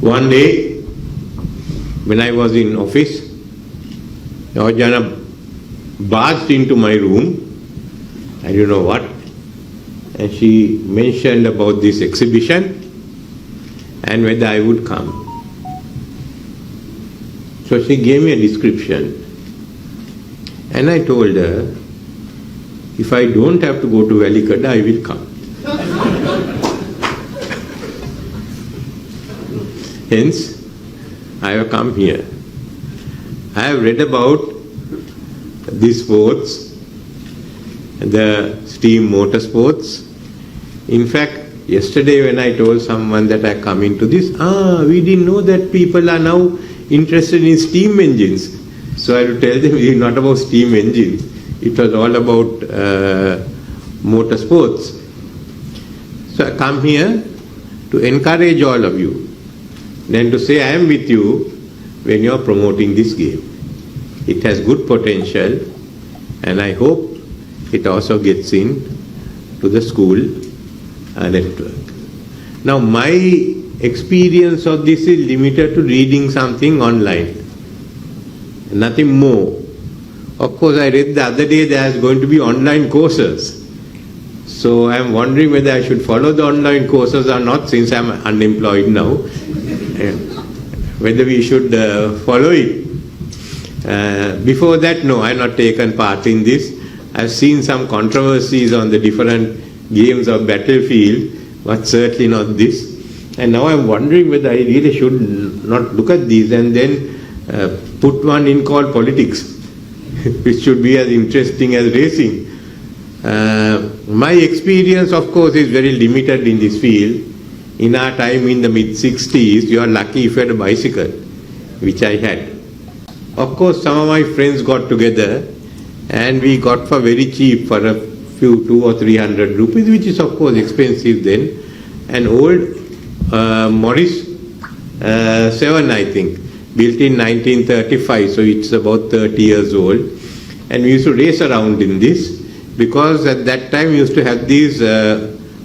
One day, when I was in office, Jana barged into my room, I don't know what, and she mentioned about this exhibition and whether I would come. So she gave me a description, and I told her, if I don't have to go to Valikada, I will come. Hence, I have come here. I have read about these sports, the steam motor sports. In fact, yesterday when I told someone that I come into this, we didn't know that people are now interested in steam engines. So I will tell them it is not about steam engines. It was all about motor sports. So I come here to encourage all of you, then to say I am with you when you are promoting this game. It has good potential, and I hope it also gets in to the school network. Now my experience of this is limited to reading something online, nothing more. Of course, I read the other day there is going to be online courses. So I am wondering whether I should follow the online courses or not, since I am unemployed now. Whether we should follow it. Before that, no, I have not taken part in this. I have seen some controversies on the different games of battlefield, but certainly not this. And now I am wondering whether I really should not look at these and then put one in called politics, which should be as interesting as racing. My experience, of course, is very limited in this field. In our time in the mid-60s, you are lucky if you had a bicycle, which I had. Of course, some of my friends got together and we got for very cheap, for a few 200 or 300 rupees, which is of course expensive then, an old Morris 7, I think, built in 1935, so it's about 30 years old. And we used to race around in this, because at that time we used to have these,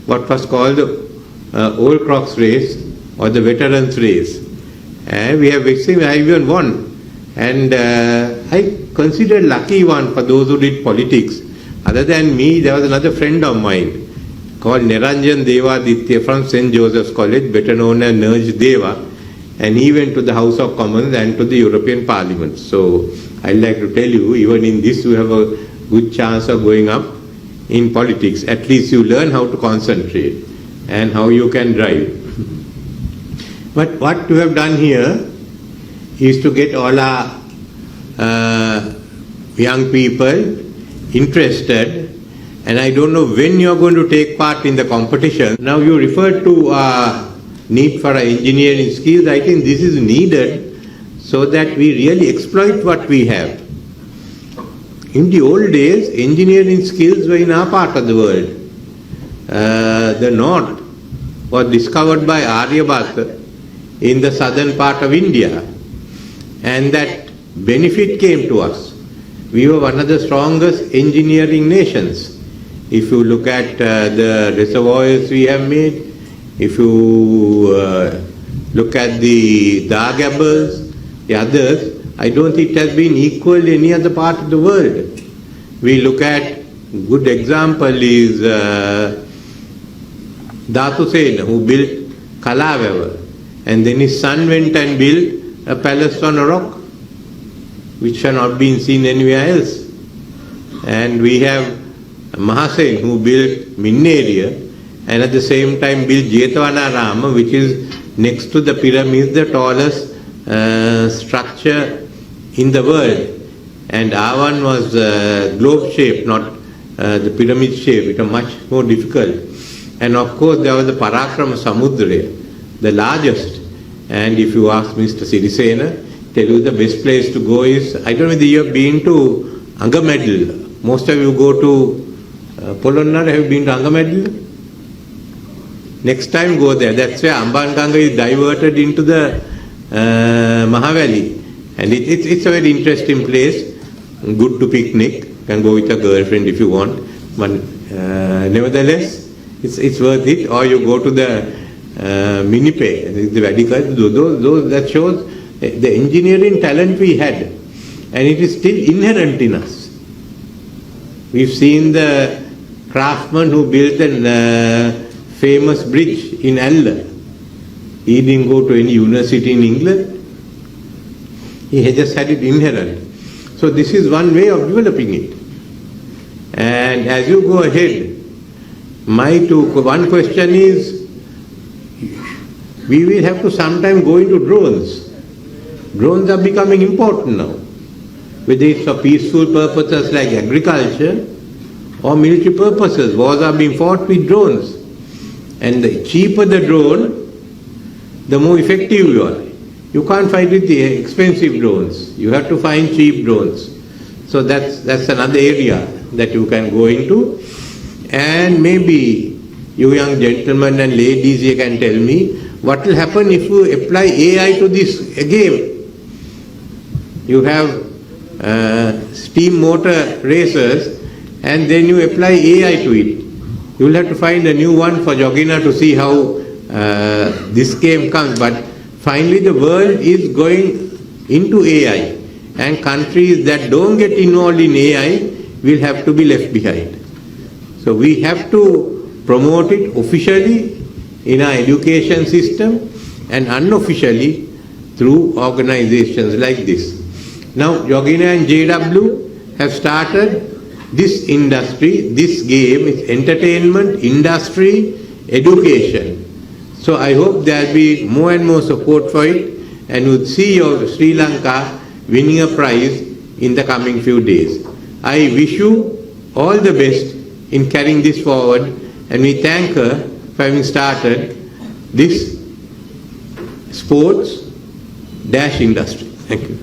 what was called Old Crocs race or the Veterans race. And we have I even won. And I considered lucky one for those who did politics. Other than me, there was another friend of mine called Niranjan Devaditya from St. Joseph's College, better known as Nerj Deva. And he went to the House of Commons and to the European Parliament. So I'd like to tell you, even in this, you have a good chance of going up in politics. At least you learn how to concentrate and how you can drive. But what we have done here is to get all our young people interested, and I don't know when you are going to take part in the competition. Now you referred to need for engineering skills. I think this is needed so that we really exploit what we have. In the old days, engineering skills were in our part of the world. The north was discovered by Aryabhata in the southern part of India, and that benefit came to us. We were one of the strongest engineering nations. If you look at the reservoirs we have made, if you look at the Dagabbers, the others, I don't think it has been equal in any other part of the world. We look at, good example is Dhatusena, who built Kalawewa, and then his son went and built a palace on a rock, which had not been seen anywhere else. And we have Mahasen, who built Minneria, and at the same time built Jethavanarama, which is next to the pyramids, the tallest structure in the world. And our one was globe shaped, not the pyramid shape. It was much more difficult. And of course there was the Parakrama Samudra, the largest. And if you ask Mr. Sirisena, tell you the best place to go is, I don't know whether you have been to Angamedal. Most of you go to Polonnaru. Have you been to Angamedal? Next time go there. That's where Ambanganga is diverted into the Mahavalley. And it's a very interesting place. Good to picnic. Can go with a girlfriend if you want. But nevertheless, it's worth it. Or you go to the Winnipeg, the those that shows the engineering talent we had, and it is still inherent in us. We've seen the craftsman who built a famous bridge in Adelaide. He didn't go to any university in England. He had just had it inherent. So this is one way of developing it. And as you go ahead, one question is, we will have to sometime go into drones. Drones are becoming important now, whether it's for peaceful purposes like agriculture or military purposes. Wars are being fought with drones. And the cheaper the drone, the more effective you are. You can't fight with the expensive drones. You have to find cheap drones. So that's another area that you can go into. And maybe you young gentlemen and ladies, you can tell me what will happen if you apply AI to this game. You have steam motor racers and then you apply AI to it. You will have to find a new one for Yogina to see how this game comes. But finally the world is going into AI, and countries that don't get involved in AI will have to be left behind. So we have to promote it officially in our education system and unofficially through organizations like this. Now Yogina and JW have started this industry, this game, it's entertainment, industry, education. So I hope there will be more and more support for it, and you'll see your Sri Lanka winning a prize in the coming few days. I wish you all the best in carrying this forward, and we thank her for having started this sports-industry. Thank you.